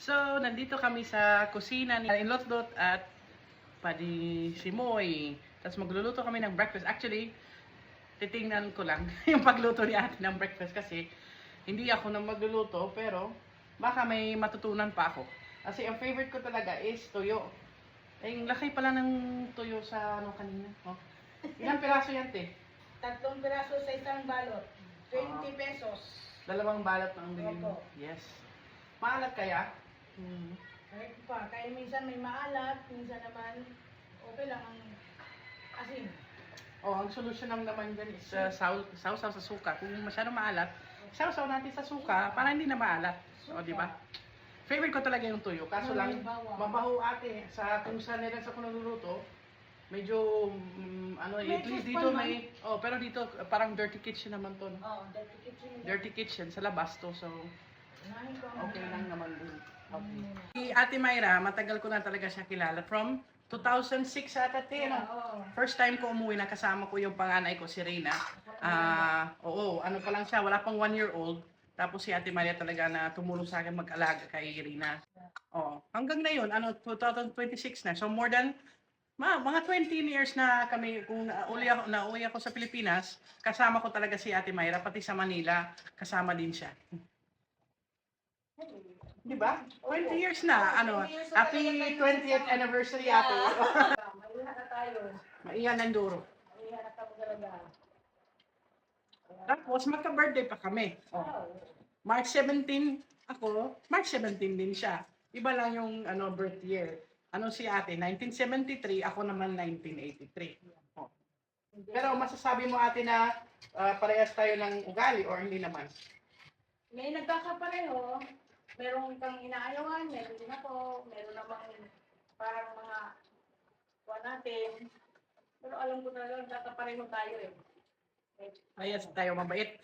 So, nandito kami sa kusina ni Inlotlot at Padi Simoy. Tapos magluluto kami ng breakfast. Actually, titingnan ko lang yung pagluto ni ate ng breakfast kasi hindi ako na magluluto pero baka may matutunan pa ako. Kasi ang favorite ko talaga is tuyo. Ay, yung laki pala ng tuyo sa ano kanina. Oh. Ilang piraso yan, te? 3 piraso sa isang balot. 20 pesos. 2 balot ng bilhin. Opo. Yes. Maalat kaya? Kahit pa, kaya minsan may maalat, minsan naman okay lang ang asin. Oh, ang solusyon ng naman dyan is sausaw sa suka. Kung masyadong maalat, sausaw natin sa suka para hindi na maalat. O, di ba? Favorite ko talaga yung tuyo. Kaso lang, mabaho ate. Kung saan nila sa kunululuto, medyo, at least dito may, pero dito parang dirty kitchen naman to. No? Dirty kitchen. Dirty kitchen sa labas to, so okay lang naman din. Okay. Si Ate Mayra, matagal ko na talaga siya kilala. From 2006 ata, first time ko umuwi na kasama ko yung panganay ko, si Reyna. Ano pa lang siya, wala pang 1-year-old. Tapos si Ate Maria talaga na tumulong sa akin mag-alaga kay Reyna. Hanggang na yun, 2026 na. So more than mga 20 years na kami, kung nauwi ako sa Pilipinas, kasama ko talaga si Ate Mayra, pati sa Manila, kasama din siya. Di ba? 20 years na, happy 20th anniversary ate. Mailan na tayo. Maiyan ng duro. Mailan na tayo talaga. Tapos magka-birthday pa kami. March 17 ako, March 17 din siya. Iba lang yung birth year. Si ate, 1973, ako naman 1983. Pero masasabi mo ate na parehas tayo ng ugali or hindi naman? May nagkakapareho. Meron kang inaayawan, meron din ako, meron namang parang mga kuha natin. Pero alam ko talaga, nagkakapareho tayo eh. Parehas tayo mabait.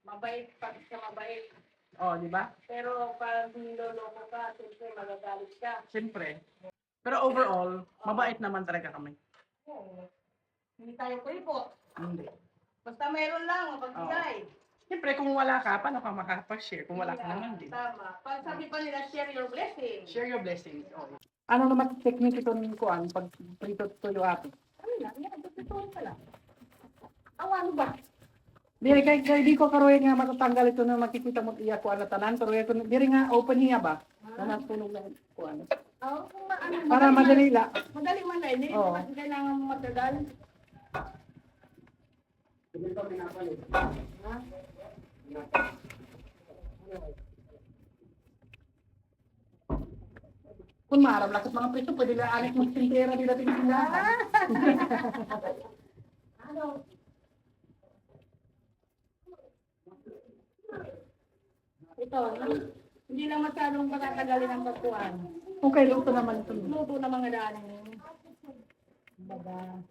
Mabait, pag ka mabait. Di ba? Pero parang niloloko ka, siyempre magagalit ka. Siyempre. Pero overall, mabait naman talaga kami. Hindi tayo kulipot. Hindi. Basta meron lang, mapagbigay. Siyempre, kung wala ka, paano ka makapag-share? Kung wala ka naman din. Tama. Pag sabi pa nila, share your blessing. Share your blessings. Ano naman technique ito ng kuan pag prito tuyo ate? Ano lang, yan, tututuin ka lang. Ano ba? Di ko karoy nga matatanggal ito na makikita mo iya kuan na tanan, pero ito diri nga open hiya ba? Tanan tunog ng kuan. Kung ano, Para madali la. Madali man na, hindi naman kailangan matagal. Kung maaram lang sa mga preso, pwede na anik mag-tintera nila tinitinahan. Ito, hindi lang masyadong patatagalin ang pagkuhan. Okay, luto naman ito. Luto na mga daanin. Baga.